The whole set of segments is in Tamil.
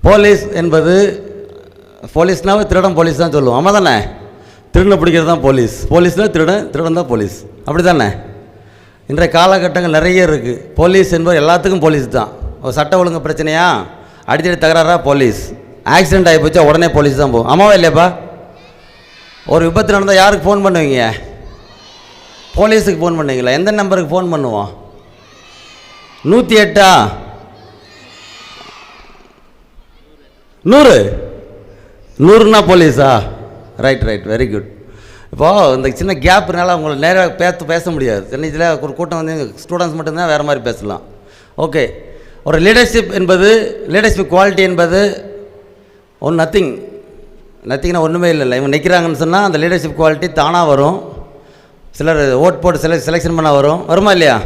போலீஸ் என்பது போலீஸ்னாவே திருடன் போலீஸ் தான் சொல்லுவோம். ஆமாம் தானே? திருடனை பிடிக்கிறது தான் போலீஸ். போலீஸ்னால் திருடன் தான் போலீஸ். அப்படி தானே? இன்றைய காலகட்டங்கள் நிறைய இருக்குது. போலீஸ் என்பது எல்லாத்துக்கும் போலீஸ் தான். ஒரு சட்ட ஒழுங்கு பிரச்சனையா, அடித்தடி தகராறாக போலீஸ், ஆக்சிடென்ட் ஆகி போச்சா உடனே போலீஸ் தான் போகும். ஆமாவா இல்லையாப்பா? ஒரு விபத்து நடந்தால் யாருக்கு ஃபோன் பண்ணுவீங்க? போலீஸுக்கு ஃபோன் பண்ணுவீங்களா? எந்த நம்பருக்கு ஃபோன் பண்ணுவோம்? 108 100னா போலீஸா? Right, very good. இப்போது இந்த சின்ன கேப்னால அவங்களை நேராக பேச முடியாது. சென்னையில் ஒரு கூட்டம் வந்து ஸ்டூடெண்ட்ஸ் மட்டும்தான் வேறு மாதிரி பேசலாம். ஓகே, ஒரு லீடர்ஷிப் என்பது, லீடர்ஷிப் குவாலிட்டி என்பது நத்திங்னா ஒன்றுமே இல்லை. இவங்க நிற்கிறாங்கன்னு சொன்னால் அந்த லீடர்ஷிப் குவாலிட்டி தானாக வரும். சிலர் ஓட் போட்டு செலெக்ஷன் பண்ண வருமா இல்லையா?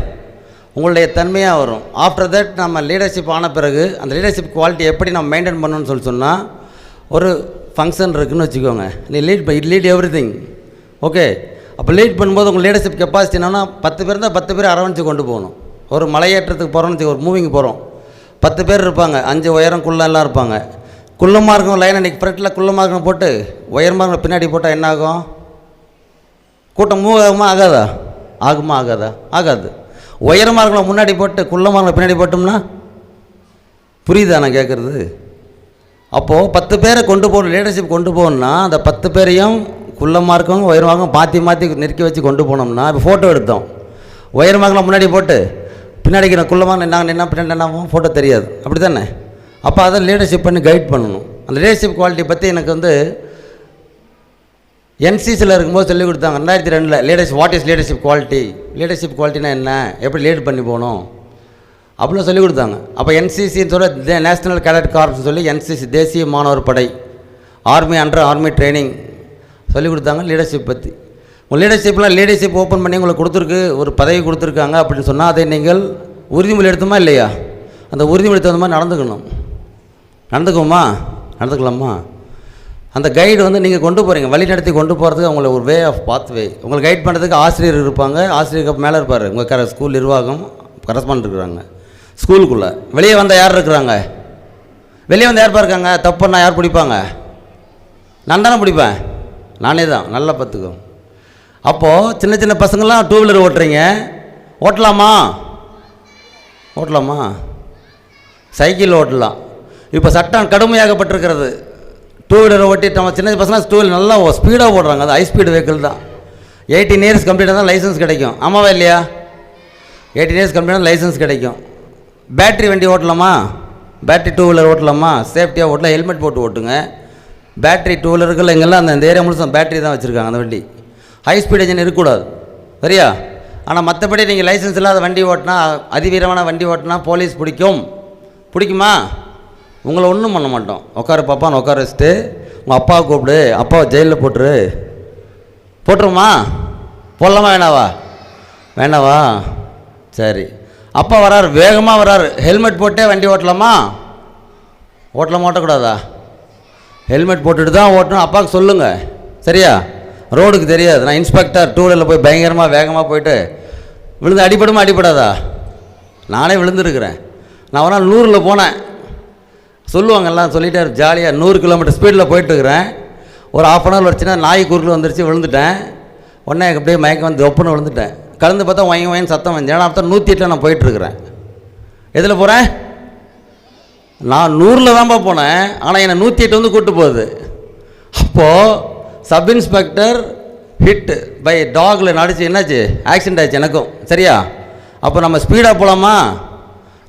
உங்களுடைய தன்மையாக வரும். ஆஃப்டர் தட் நம்ம லீடர்ஷிப் ஆன பிறகு அந்த லீடர்ஷிப் குவாலிட்டி எப்படி நம்ம மெயின்டைன் பண்ணணும்னு சொன்னால், ஒரு ஃபங்க்ஷன் இருக்குதுன்னு வச்சுக்கோங்க, நீ லீட் எவ்ரி திங். ஓகே, அப்போ லீட் பண்ணும்போது உங்கள் லீடர்ஷிப் கெப்பாசிட்டி என்னன்னா 10 பேர் இருந்தால் 10 பேர் அரவணைச்சு கொண்டு போகணும். ஒரு மலையேற்றத்துக்கு போகிறோன்னு ஒரு மூவிங் போகிறோம், 10 பேர் இருப்பாங்க, 5 உயரம் குள்ளெல்லாம் இருப்பாங்க. குள்ளமாக இருக்கும் லைனை இன்றைக்கி ஃப்ரண்ட்டில் குள்ளமாக இருக்கணும் போட்டு உயரமாக இருக்கணும் பின்னாடி போட்டால் என்ன ஆகும்? கூட்டம் மூவ் ஆகாதா? ஆகாது. உயரமாக இருக்கணும் முன்னாடி போட்டு குள்ளமாக இருக்கணும் பின்னாடி போட்டோம்னா, புரியுதா நான் கேட்குறது? அப்போது 10 பேரை கொண்டு போகணும், லீடர்ஷிப் கொண்டு போகணுன்னா அந்த 10 பேரையும் குள்ளமாக இருக்கவங்க உயரமாக மாற்றி நெருக்கி வச்சு கொண்டு போனோம்னா, இப்போ ஃபோட்டோ எடுத்தோம், உயரமாகலாம் முன்னாடி போட்டு பின்னாடிக்கு நான் குள்ளமாக நின்னா பின்னாடி என்ன ஃபோட்டோ தெரியாது. அப்படி தானே? அப்போ அதை லீடர்ஷிப் பண்ணி கைட் பண்ணணும். அந்த லீடர்ஷிப் குவாலிட்டி பற்றி எனக்கு வந்து என்சிசியில் இருக்கும்போது சொல்லிக் கொடுத்தாங்க 2002 what is leadership quality, leadership குவாலிட்டினா என்ன, எப்படி லீட் பண்ணி போகணும் அப்படிலாம் சொல்லிக் கொடுத்தாங்க. அப்போ என்சிசின்னு சொல்ல நேஷ்னல் கேடட் கார்ப்ஸ்னு சொல்லி என்சிசி தேசிய மாணவர் படை, ஆர்மி அண்டர் ஆர்மி ட்ரைனிங் சொல்லிக் கொடுத்தாங்க லீடர்ஷிப் பற்றி. உங்கள் லீடர்ஷிப் ஓப்பன் பண்ணி உங்களுக்கு கொடுத்துருக்கு, ஒரு பதவி கொடுத்துருக்காங்க அப்படின்னு சொன்னால் அதை நீங்கள் உறுதிமொழி எடுத்தோமா இல்லையா? அந்த உறுதிமொழி தகுந்த மாதிரி நடந்துக்கலாமா? அந்த கைடு வந்து நீங்கள் கொண்டு போகிறீங்க, வழி நடத்தி கொண்டு போகிறதுக்கு அவங்கள ஒரு வே ஆஃப் பாத்வே, உங்களை கைட் பண்ணுறதுக்கு ஆசிரியர் இருப்பாங்க, ஆசிரியருக்கு மேலே இருப்பார் உங்கள் ஸ்கூல் நிர்வாகம், கரஸ்பாண்ட் இருக்கிறாங்க. ஸ்கூலுக்குள்ளே வெளியே வந்தால் யார் இருக்கிறாங்க? வெளியே வந்து யார் இருக்காங்க? தப்புன்னா யார் பிடிப்பாங்க? நான் தானே பிடிப்பேன், நானே தான். நல்லா பார்த்துக்கோ. அப்போது சின்ன பசங்கள்லாம் 2 வீலர் ஓட்டுறீங்க, ஓட்டலாமா? சைக்கிள் ஓட்டலாம். இப்போ சட்டம் கடுமையாகப்பட்டிருக்கிறது. 2 வீலரை ஓட்டிட்டு நம்ம சின்ன பசங்களாம் 2 வீலர் நல்லா ஸ்பீடாக ஓடுறாங்க. அது ஹை ஸ்பீடு வெஹிக்கிள் தான். 18 இயர்ஸ் கம்ப்ளீட்டாக தான் லைசன்ஸ் கிடைக்கும். ஆமாவா இல்லையா? 18 இயர்ஸ் கம்ப்ளீட்டாக லைசன்ஸ் கிடைக்கும். பேட்ரி வண்டி ஓட்டலாமா? Battery 2 wheeler ஓட்டலாமா? சேஃப்டியாக ஓட்டலாம், ஹெல்மெட் போட்டு ஓட்டுங்க. பேட்ரி 2 வீலர்கள் எங்கெல்லாம் அந்த ஏரியா முழுசும் பேட்ரி தான் வச்சுருக்காங்க. அந்த வண்டி ஹை ஸ்பீட் என்ஜின் இருக்கக்கூடாது, சரியா? ஆனால் மற்றபடி நீங்கள் லைசன்ஸ் இல்லாத வண்டி ஓட்டினா, அதிவீரமான வண்டி ஓட்டினா போலீஸ் பிடிக்குமா? உங்களை ஒன்றும் பண்ண மாட்டோம். உட்காரு பாப்பான்னு உட்கார வச்சுட்டு உங்கள் அப்பாவை கூப்பிடு, அப்பாவை ஜெயிலில் போட்டுருமா? போடலாமா வேணாவா? சரி, அப்பா வராரு, வேகமாக வராரு, ஹெல்மெட் போட்டே வண்டி ஓட்டலாமா? ஓட்டக்கூடாதா? ஹெல்மெட் போட்டுட்டு தான் ஓட்டணும். அப்பாவுக்கு சொல்லுங்கள், சரியா? ரோடுக்கு தெரியாது. நான் இன்ஸ்பெக்டர் 2 வீலரில் போய் பயங்கரமாக வேகமாக போயிட்டு விழுந்து அடிபடாதா? நானே விழுந்துருக்கிறேன். நான் ஒரு நாள் 100ல் போனேன், சொல்லுவாங்கல்லாம் சொல்லிகிட்டே ஜாலியாக 100 கிலோமீட்டர் ஸ்பீடில் போயிட்டுருக்கிறேன். ஒரு 1/2 hour ஒரு சின்ன நாய் குறுக்கில் வந்துருச்சு, விழுந்துட்டேன். உடனே அப்படியே மயக்கம் வந்து ஒப்புன்னு விழுந்துட்டேன். கலந்து பார்த்தா வாங்கி சத்தம் வந்து. ஏன்னா அப்போ 108ல் நான் போயிட்டுருக்கிறேன். எதில் போகிறேன்? நான் 100ல் தான்ப்பா போனேன், ஆனால் என்னை 108 வந்து கூப்பிட்டு போகுது. அப்போது சப் இன்ஸ்பெக்டர் ஹிட் பை டாகில் நடிச்சு என்னாச்சு? ஆக்சிடென்ட் ஆச்சு எனக்கும், சரியா? அப்போ நம்ம ஸ்பீடாக போகலாமா?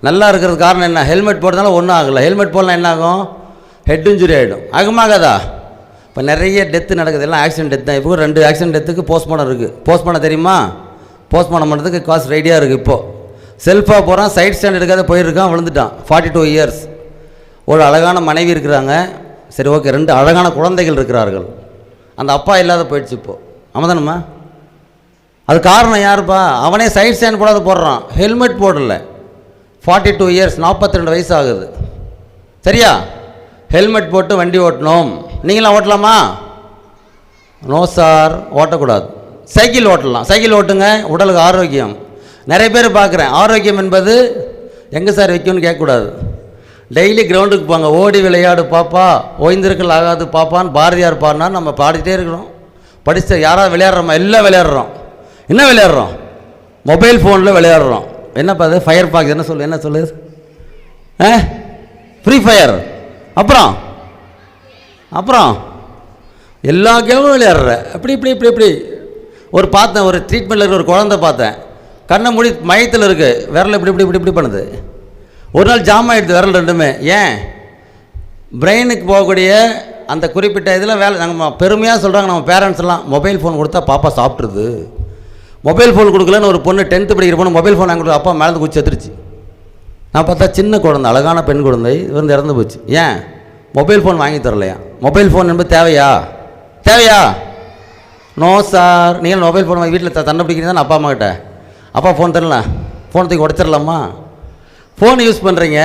நல்லா இருக்கிறது காரணம் என்ன? ஹெல்மெட் போடுறதுனால ஒன்றும் ஆகலை. ஹெல்மெட் போடலாம் என்ன ஆகும்? ஹெட் இன்ஜுரி ஆகிடும். ஆகாதா? இப்போ நிறைய டெத்து நடக்குது, எல்லாம் ஆக்சிடென்ட் டெத் தான். இப்போ 2 ஆக்சிடென்ட் டெத்துக்கு போஸ்ட்மார்ட்டம் இருக்குது. போஸ்ட்மார்ட்டம் தெரியுமா? போஸ்ட்மார்ட்டம் பண்ணுறதுக்கு காசு ரெடியாக இருக்குது. இப்போது செல்ஃபாக போகிறான், சைட் ஸ்டாண்ட் எடுக்காத போயிருக்கான், விழுந்துட்டான். 42 இயர்ஸ். ஒரு அழகான மனைவி இருக்கிறாங்க, சரி ஓகே, 2 அழகான குழந்தைகள் இருக்கிறார்கள். அந்த அப்பா இல்லாத போயிடுச்சு இப்போது. ஆமாதானம்மா? அது காரணம் யாருப்பா? அவனே சைட் ஸ்டாண்ட் போடுறான், ஹெல்மெட் போடல. 42 இயர்ஸ், 42 வயசு ஆகுது, சரியா? ஹெல்மெட் போட்டு வண்டி ஓட்டணும். நீங்களாம் ஓட்டலாமா? நோ சார், ஓட்டக்கூடாது. சைக்கிள் ஓட்டலாம், சைக்கிள் ஓட்டுங்க, உடலுக்கு ஆரோக்கியம். நிறைய பேர் பார்க்குறேன், ஆரோக்கியம் என்பது எங்கே சார் வைக்கும்னு கேட்கக்கூடாது. டெய்லி கிரவுண்டுக்கு போங்க, ஓடி விளையாடு பாப்பா, ஓய்ந்திருக்கல் ஆகாது பாப்பான்னு பாரதியார் பாடினார். நம்ம பாடிட்டே இருக்கிறோம். படித்த யாராவது விளையாடுறோமா? எல்லாம் விளையாடுறோம். என்ன விளையாடுறோம்? மொபைல் ஃபோனில் விளையாடுறோம். என்னப்பா அது? ஃபயர் பாக்ஸ் என்ன சொல்லுது? Free fire. அப்புறம் எல்லா கேமும் விளையாடுற. இப்படி ஒரு பார்த்தேன், ஒரு ட்ரீட்மெண்ட்டில் இருக்கிற ஒரு குழந்தை பார்த்தேன். கண்ணை மூடி மயத்தில் இருக்குது, விரல் இப்படி பண்ணுது. ஒரு நாள் ஜாம் ஆகிடுது விரல் ரெண்டுமே. ஏன்? பிரெயினுக்கு போகக்கூடிய அந்த குறிப்பிட்ட இதில் வேலை. நாங்கள் பெருமையாக சொல்கிறாங்க நம்ம பேரண்ட்ஸ்லாம், மொபைல் ஃபோன் கொடுத்தா பாப்பா சாப்பிட்ருது. மொபைல் ஃபோன் கொடுக்கலன்னு ஒரு பொண்ணு 10th படிக்கிற பொண்ணு மொபைல் ஃபோன் வாங்கி கொடுத்து அப்பா மேலே குச்சி செத்துருச்சு. நான் பார்த்தா சின்ன குழந்தை, அழகான பெண் குழந்தை வந்து இறந்து போச்சு. ஏன்? மொபைல் ஃபோன் வாங்கி தரலையா? மொபைல் ஃபோன் என்பது தேவையா? No sir. நீங்கள் மொபைல் ஃபோன் வாங்கி வீட்டில் தண்ணி பிடிக்கிறீங்க அப்பா அம்மா கிட்ட. அப்பா ஃபோன் தரலாம், ஃபோன் தூக்கி உடச்சிடலாமா? ஃபோன் யூஸ் பண்ணுறீங்க.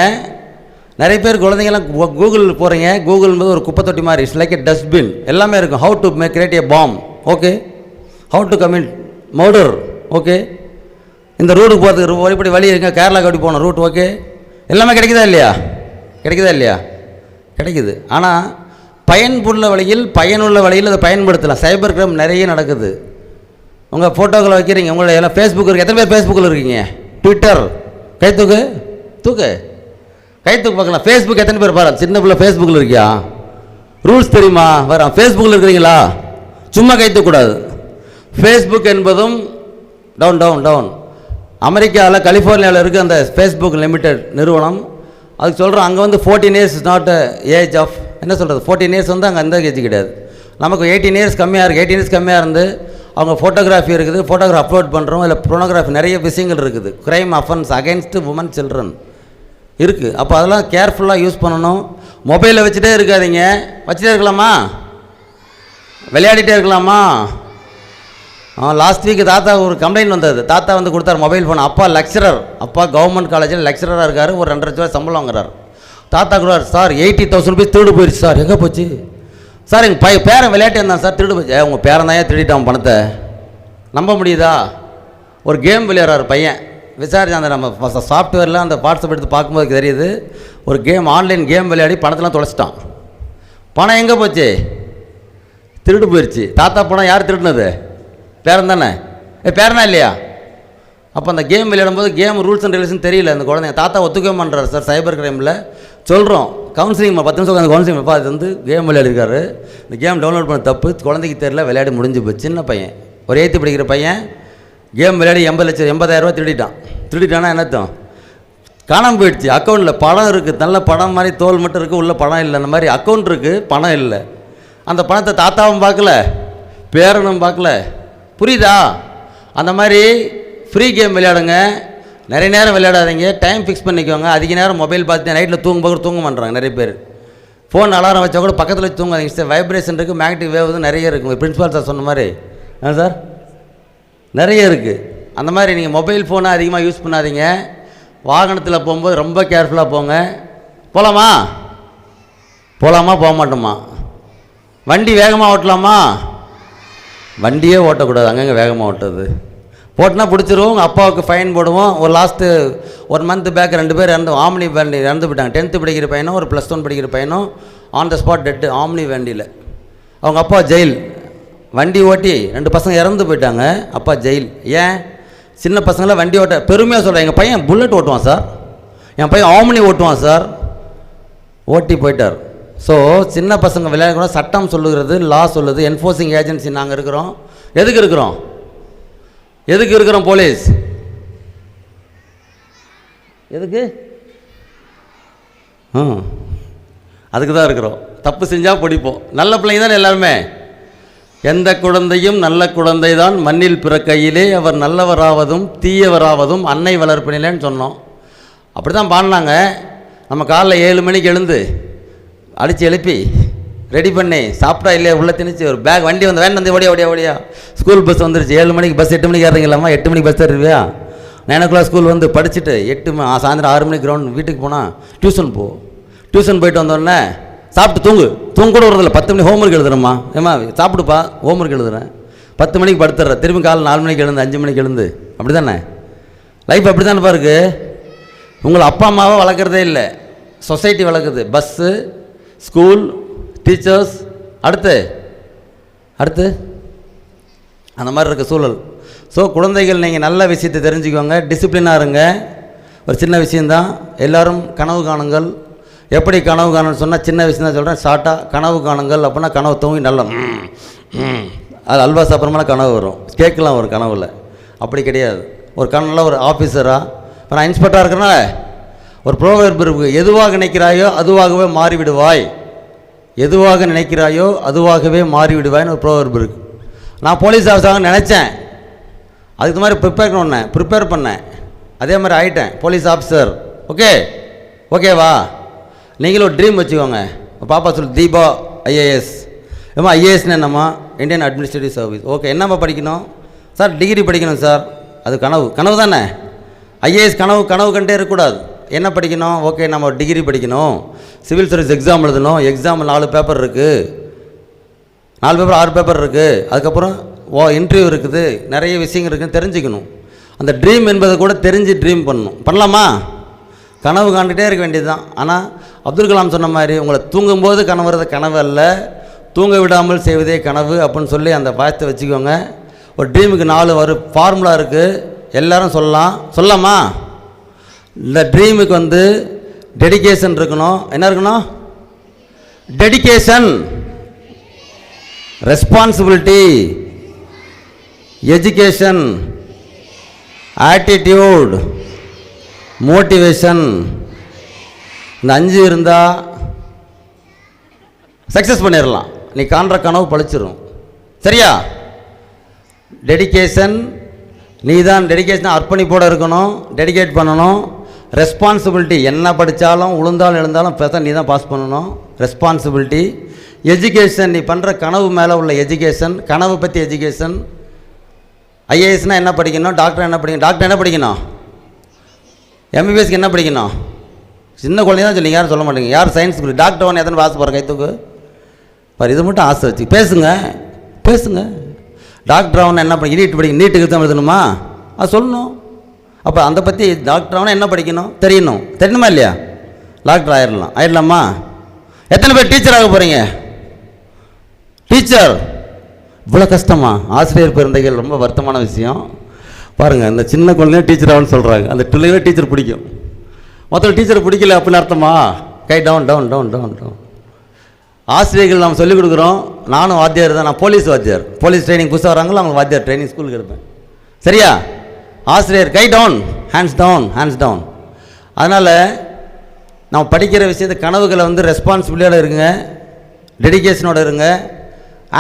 நிறைய பேர் குழந்தைங்கலாம் கூகுள் போகிறீங்க. கூகுள் என்பது ஒரு குப்பை தொட்டி மாதிரி. It's like a dustbin. எல்லாமே இருக்கும். How to create a bomb, okay. How to commit murder, okay. இந்த ரூட்டுக்கு போகிறதுக்கு ஒருபடி வழி இருங்க, கேரளாக்கு அப்படி போகணும் ரூட், ஓகே. எல்லாமே கிடைக்குதா இல்லையா? கிடைக்குது. ஆனால் பயனுள்ள வழியில் அதை பயன்படுத்தலாம். சைபர் கிரைம் நிறைய நடக்குது. உங்கள் ஃபோட்டோக்களை வைக்கிறீங்க, உங்களுடைய எல்லாம் ஃபேஸ்புக் இருக்குது. எத்தனை பேர் ஃபேஸ்புக்கில் இருக்கீங்க? ட்விட்டர் கை தூக்கு பார்க்கலாம். ஃபேஸ்புக் எத்தனை பேர் பாரு? சின்ன பிள்ளை ஃபேஸ்புக்கில் இருக்கியா? ரூல்ஸ் தெரியுமா? வர ஃபேஸ்புக்கில் இருக்கிறீங்களா? சும்மா கை தூக்கக்கூடாது. ஃபேஸ்புக் என்பதும் டவுன். அமெரிக்காவில் கலிஃபோர்னியாவில் இருக்குது அந்த ஃபேஸ்புக் லிமிடெட் நிறுவனம். அதுக்கு சொல்கிறோம், அங்கே வந்து 14 years is not age of, என்ன சொல்கிறது, 14 இயர்ஸ் வந்து அங்கே அந்த ஏஜ் கிடையாது. நமக்கு 18 இயர்ஸ் கம்மியாக இருக்குது. 18 இயர்ஸ் கம்மியாக இருந்து அவங்க ஃபோட்டோகிராஃபி இருக்குது, ஃபோட்டோகிராஃபி அப்லோட் பண்ணுறோம். இல்லை ப்ரோனோகிராஃபி நிறைய விஷயங்கள் இருக்குது. Crime offence against woman children இருக்குது. அப்போ அதெல்லாம் கேர்ஃபுல்லாக யூஸ் பண்ணணும். மொபைலை வச்சுட்டே இருக்காதீங்க. வச்சுட்டே இருக்கலாமா? விளையாடிட்டே இருக்கலாமா? லாஸ்ட் வீக் தாத்தா ஒரு கம்ப்ளைண்ட் வந்தது. தாத்தா வந்து கொடுத்தார் மொபைல் ஃபோன். அப்பா லெக்சரர், அப்பா கவர்மெண்ட் காலேஜில் லெக்சராக இருக்கார். ஒரு 2 லட்ச ரூபா சம்பளம் வாங்குறாரு. தாத்தா கொடுவார், சார் 80,000 rupees திருடு போயிடுச்சு சார். எங்கே போச்சு சார்? எங்கள் பேரன் விளையாட்டு இருந்தான் சார், திருடு போச்சு. உங்கள் பேரன் தான் திருடிட்டான் பணத்தை. நம்ப முடியுதா? ஒரு கேம் விளையாடுறாரு பையன். விசாரிச்சு அந்த நம்ம சாஃப்ட்வேரில் அந்த வாட்ஸ்அப் எடுத்து பார்க்கும்போது தெரியுது, ஒரு கேம், ஆன்லைன் கேம் விளையாடி பணத்தெல்லாம் தொலைச்சிட்டான். பணம் எங்கே போச்சு? திருடு போயிடுச்சு. தாத்தா பணம் யார் திருடினது? பேரன் தானே. பேரனா இல்லையா? அப்போ அந்த கேம் விளையாடும்போது கேம் ரூல்ஸ் அண்ட் ரெகுலேஷன் தெரியல அந்த குழந்தைங்க. தாத்தா ஒத்துக்க பண்ணுறாரு சார் சைபர் கிரைமில். சொல்கிறோம் கவுன்சிலிங் 10 நிமிஷம் உட்காந்து கவுன்சிலிங் அப்பா அது வந்து கேம் விளையாடிருக்காரு. இந்த கேம் டவுன்லோட் பண்ண தப்பு, குழந்தைக்கு தெரியல, விளையாடி முடிஞ்சு போய். சின்ன பையன், ஒரு 8th படிக்கிற பையன் கேம் விளையாடி 80,000 ரூபா திருடிட்டானா என்னத்தம்? காணாமல் போயிடுச்சு. அக்கௌண்ட்டில் பணம் இருக்குது, நல்ல பணம் மாதிரி தோல் மட்டும் இருக்குது, உள்ள பணம் இல்லை. அந்த மாதிரி அக்கௌண்ட் இருக்குது, பணம் இல்லை. அந்த பணத்தை தாத்தாவும் பார்க்கல, பேரனும் பார்க்கல. புரியுதா? அந்த மாதிரி ஃப்ரீ கேம் விளையாடுங்க. நிறைய நேரம் விளையாடாதீங்க. டைம் ஃபிக்ஸ் பண்ணிக்கோங்க. அதிக நேரம் மொபைல் பார்த்து நைட்டில் தூங்க பண்ணுறாங்க நிறைய பேர். ஃபோன் அலாரம் வச்சா கூட பக்கத்தில் வச்சு தூங்காதீங்க. வைப்ரேஷன் இருக்குது, மேக்னெட்டிக் வேவ் வந்து நிறைய இருக்குது. பிரின்சிபால் சார் சொன்ன மாதிரி சார் நிறைய இருக்குது. அந்த மாதிரி நீங்கள் மொபைல் ஃபோனை அதிகமாக யூஸ் பண்ணாதீங்க. வாகனத்தில் போகும்போது ரொம்ப கேர்ஃபுல்லாக போங்க. போகலாமா போக மாட்டோமா? வண்டி வேகமாக ஓட்டலாமா? வண்டியே ஓட்டக்கூடாது. அங்கங்கே வேகமாக ஓட்டுறது போட்டுனா பிடிச்சிருவோம். உங்கள் அப்பாவுக்கு ஃபைன் போடுவோம். ஒரு லாஸ்ட்டு 1 month பேக் 2 பேர் ஆம்னி வண்டி இறந்து போயிட்டாங்க. 10th படிக்கிற பையனும் ஒரு +1 படிக்கிற பையனும் on the spot dead omni வண்டியில். அவங்க அப்பா ஜெயில். வண்டி ஓட்டி 2 பசங்க இறந்து போயிட்டாங்க. அப்பா ஜெயில். ஏன்? சின்ன பசங்களாம் வண்டி ஓட்ட பெருமையாக சொல்கிறேன். எங்கள் பையன் புல்லட் ஓட்டுவான் சார், என் பையன் ஆம்னி ஓட்டுவான் சார். ஓட்டி போயிட்டார். ஸோ சின்ன பசங்க விளையாடக்கூட சட்டம் சொல்லுகிறது, லா சொல்லுது. என்ஃபோர்சிங் ஏஜென்சி நாங்கள் இருக்கிறோம். எதுக்கு இருக்கிறோம்? போலீஸ் எதுக்கு? அதுக்கு தான் இருக்கிறோம். தப்பு செஞ்சால் பிடிப்போம். நல்ல பிள்ளைங்க தானே எல்லாருமே. எந்த குழந்தையும் நல்ல குழந்தை தான், மண்ணில் பிறக்கையிலே அவர் நல்லவராவதும் தீயவராவதும் அன்னை வளர்ப்பினிலேன்னு சொன்னோம். அப்படி தான் பாடினாங்க. நம்ம காலைல 7 மணிக்கு எழுந்து அடித்து எழுப்பி ரெடி பண்ணி சாப்பிட்டா இல்லையா உள்ளே திணிச்சு ஒரு பேக் வண்டி வந்து வேன் வந்து ஓடியா ஸ்கூல் பஸ் வந்துருச்சு. 7 மணிக்கு பஸ், 8 மணிக்கு ஏறீங்களாம்மா? 8 மணிக்கு பஸ் ஏறுவியா? 9 o'clock ஸ்கூல் வந்து படிச்சுட்டு சாயந்தரம் 6 மணிக்கு கிரவுண்ட் வீட்டுக்கு போனால் டியூஷன் போயிட்டு வந்தோடனே சாப்பிட்டு தூங்க கூட வரதில்லை. 10 மணி ஹோம்ஒர்க் எழுதுறேம்மா. ஏம்மா சாப்பிடுப்பா, ஹோம்ஒர்க் எழுதுறேன். 10 மணிக்கு படுத்துடுறேன். திரும்பி காலை 4 மணிக்கு எழுந்து 5 மணிக்கு எழுந்து. அப்படி தானே லைஃப்? அப்படி தானேப்பா இருக்குது. உங்களை அப்பா அம்மாவை வளர்க்குறதே இல்லை. சொசைட்டி வளர்க்குது. பஸ்ஸு, ஸ்கூல், டீச்சர்ஸ், அடுத்து அந்த மாதிரி இருக்க சூழல். ஸோ குழந்தைகள் நீங்கள் நல்ல விஷயத்தை தெரிஞ்சுக்கோங்க, டிசிப்ளினாக இருங்க. ஒரு சின்ன விஷயந்தான், எல்லோரும் கனவு காணுங்கள். எப்படி கனவு காணுன்னு சொன்னால் சின்ன விஷயம் தான் சொல்கிறேன், ஷார்ட்டாக. கனவு காணுங்கள் அப்படின்னா கனவு தூங்கி நல்ல அது அல்வா சாப்பிட்றோம்னா கனவு வரும், கேட்கலாம் ஒரு கனவில். அப்படி கிடையாது. ஒரு கனவுல ஒரு ஆஃபீஸராக, இப்போ நான் இன்ஸ்பெக்டராக இருக்கிறேன்னா ஒரு ப்ரோவர்ப் இருக்குது, எதுவாக நினைக்கிறாயோ அதுவாகவே மாறிவிடுவாய், எதுவாக நினைக்கிறாயோ அதுவாகவே மாறிவிடுவாய்னு ஒரு ப்ரோவர்ப் இருக்குது. நான் போலீஸ் ஆஃபீஸராக நினச்சேன், அதுக்கு மாதிரி ப்ரிப்பேர் பண்ணேன், அதே மாதிரி ஆகிட்டேன் போலீஸ் ஆஃபீஸர். ஓகேவா? நீங்களும் ஒரு ட்ரீம் வச்சுக்கோங்க. பாப்பா சொல்லு, தீபா ஐஏஎஸ். ஏம்மா ஐஏஎஸ்னு என்னம்மா? Indian administrative service. ஓகே, என்னம்மா படிக்கணும் சார்? டிகிரி படிக்கணும் சார். அது கனவு தானே. ஐஏஎஸ் கனவு கண்டே இருக்கக்கூடாது. என்ன படிக்கணும்? ஓகே, நம்ம டிகிரி படிக்கணும், சிவில் சர்வீஸ் எக்ஸாம் எழுதணும். எக்ஸாம் 4 பேப்பர் இருக்குது, 4 பேப்பர் 6 பேப்பர் இருக்குது. அதுக்கப்புறம் இன்டர்வியூ இருக்குது, நிறைய விஷயங்கள் இருக்குதுன்னு தெரிஞ்சுக்கணும். அந்த ட்ரீம் என்பதை கூட தெரிஞ்சு ட்ரீம் பண்ணலாமா? கனவு காண்டுகிட்டே இருக்க வேண்டியது தான். ஆனால் அப்துல் கலாம் சொன்ன மாதிரி உங்களை தூங்கும்போது கனவுறது கனவு அல்ல, தூங்க விடாமல் செய்வதே கனவு அப்படின்னு சொல்லி அந்த வார்த்தை வச்சுக்கோங்க. ஒரு ட்ரீமுக்கு 4 ஃபார்முலா இருக்குது, எல்லோரும் சொல்லலாமா? இந்த ட்ரீமுக்கு டெடிகேஷன் இருக்கணும். என்ன இருக்கணும்? Dedication, responsibility, education, attitude, motivation. இந்த 5 இருந்தால் சக்ஸஸ் பண்ணிடலாம். நீ காண்ற கனவு பழிச்சிடும். சரியா? டெடிகேஷன், நீ தான் டெடிகேஷன் அர்ப்பணிப்போடு இருக்கணும், டெடிகேட் பண்ணணும். ரெஸ்பான்சிபிலிட்டி, என்ன படித்தாலும் உளுந்தாலும் எழுந்தாலும் பேச நீ தான் பாஸ் பண்ணணும், ரெஸ்பான்சிபிலிட்டி. எஜுகேஷன், நீ பண்ணுற கனவு மேலே உள்ள எஜுகேஷன், கனவு பற்றி எஜுகேஷன். ஐஏஎஸ்னால் என்ன படிக்கணும்? டாக்டர் என்ன படிக்கணும்? எம்பிபிஎஸ்க்கு என்ன படிக்கணும்? சின்ன குழந்தைங்க தான் சொல்லிங்க, யாரும் சொல்ல மாட்டேங்க. யார் சயின்ஸ் குரூப் டாக்டர் ஒன்று எத்தனை ஆசை போகிற கைத்துக்கு பாரு, இது மட்டும் ஆசை வச்சு பேசுங்க. டாக்டர் ஆகணும் என்ன படிக்கணும்? நீட்டுக்கு தான் எழுதணுமா? அது சொல்லணும். அப்போ அந்த பற்றி டாக்டர் ஆகணும் என்ன படிக்கணும்? தெரியணுமா இல்லையா? டாக்டர் ஆயிடலாமா? எத்தனை பேர் டீச்சர் ஆக போகிறீங்க? டீச்சர் இவ்வளோ கஷ்டமா? ஆசிரியர் பிறந்தைகள் ரொம்ப வருத்தமான விஷயம். பாருங்கள், இந்த சின்ன குழந்தைங்க டீச்சர் ஆகுன்னு சொல்கிறாங்க, அந்த பிள்ளைகளே டீச்சர் பிடிக்கும். மொத்தம் டீச்சரை பிடிக்கல அப்படின்னு அர்த்தமா? டவுன். ஆசிரியர்கள் நம்ம சொல்லிக் கொடுக்குறோம். நானும் வாத்தியார் தான், நான் போலீஸ் ட்ரைனிங் புதுசாக வராங்களோ அவங்க வாத்தியார் ட்ரைனிங் ஸ்கூலுக்கு எடுப்பேன். சரியா? ஆசிரியர் ஹேண்ட்ஸ் டவுன். அதனால் நம்ம படிக்கிற விஷயத்தை கனவுகளை ரெஸ்பான்சிபிலிட்டியோடு இருங்க, டெடிகேஷனோடு இருங்க.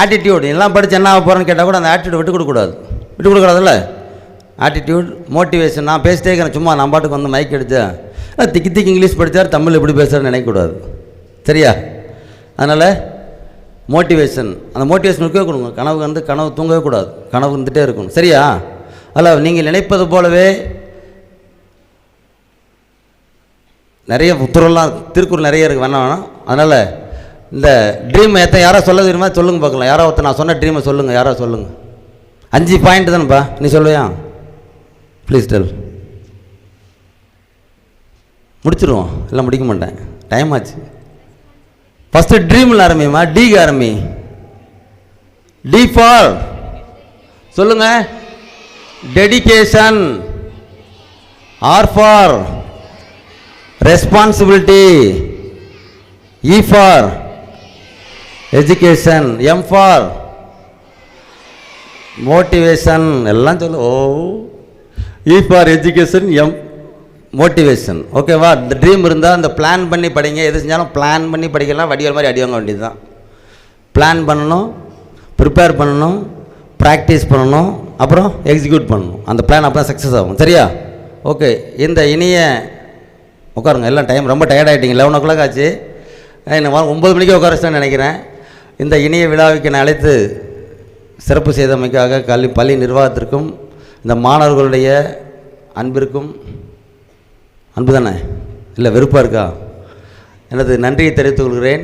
ஆட்டிடியூட், எல்லாம் படித்து என்ன ஆக போகிறேன்னு கேட்டால் கூட அந்த ஆட்டிடியூட் விட்டு கொடுக்கூடாதுல்ல. Attitude, motivation. நான் பேசிட்டே இருக்கிறேன், சும்மா நான் பாட்டுக்கு மைக் அடித்தேன், திக்கி இங்கிலீஷ் படித்தார், தமிழ் எப்படி பேசுகிறேன்னு நினைக்கக்கூடாது. சரியா? அதனால் மோட்டிவேஷன், அந்த மோட்டிவேஷன் இருக்கவே கொடுங்க. கனவு தூங்கவே கூடாது, கனவு இருந்துகிட்டே இருக்கணும். சரியா? அதில் நீங்கள் நினைப்பது போலவே நிறைய உத்தரவுலாம் திருக்குறள் நிறைய இருக்குது, வேணாம். அதனால் இந்த ட்ரீம் யாரோ சொல்ல தெரியுமா? சொல்லுங்க பார்க்கலாம். யாரோ ஒருத்தர் நான் சொன்ன ட்ரீமை சொல்லுங்கள். யாரோ சொல்லுங்கள். 5 பாயிண்ட் தானேப்பா, நீ சொல்லுவியா? Please tell. முடிச்சிடுவோம், இல்லை முடிக்க மாட்டேன், டைம் ஆச்சு. ஃபஸ்ட்டு ட்ரீமில் ஆரம்பிமா, டிக்கு ஆரம்பி. டி ஃபார் சொல்லுங்க, dedication. R for responsibility. E for education. M for motivation. எல்லாம் சொல்லு. E for education, M motivation. ஓகேவா? இந்த ட்ரீம் இருந்தால் அந்த பிளான் பண்ணி படிங்க. எது செஞ்சாலும் பிளான் பண்ணி படிக்கலாம். வடிவல் மாதிரி அடி வாங்க வேண்டியது தான். பிளான் பண்ணணும், ப்ரிப்பேர் பண்ணணும், ப்ராக்டிஸ் பண்ணணும், அப்புறம் எக்ஸிக்யூட் பண்ணணும். அந்த பிளான் அப்போ தான் சக்ஸஸ் ஆகும். சரியா? ஓகே, இந்த இனிய உட்காருங்க. எல்லாம் டைம் ரொம்ப டயர்டாகிட்டீங்க. 11 o'clock ஆச்சு. நான் 9 மணிக்கு உட்கார வச்சேன்னு நினைக்கிறேன். இந்த இனிய விழாவுக்கு நான் அழைத்து சிறப்பு செய்தமைக்காக பள்ளி நிர்வாகத்திற்கும் இந்த மாணவர்களுடைய அன்பிற்கும், அன்பு தானே இல்லை வெறுப்பாக இருக்கா, எனது நன்றியை தெரிவித்துக் கொள்கிறேன்.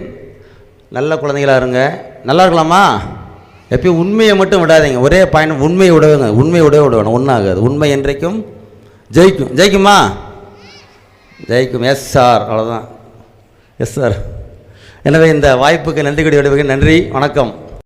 நல்ல குழந்தைகளாக இருங்க. நல்லா இருக்கலாமா? எப்பயும் உண்மையை மட்டும் விடாதீங்க. ஒரே பாயிண்ட், உண்மையை விடவேங்க. உண்மையை விடணும், ஒன்றாகாது. உண்மை என்றைக்கும் ஜெயிக்குமா? ஜெயிக்கும். எஸ் சார், அவ்வளோதான். Yes sir. எனவே இந்த வாய்ப்புக்கு நன்றி கூடிய நன்றி, வணக்கம்.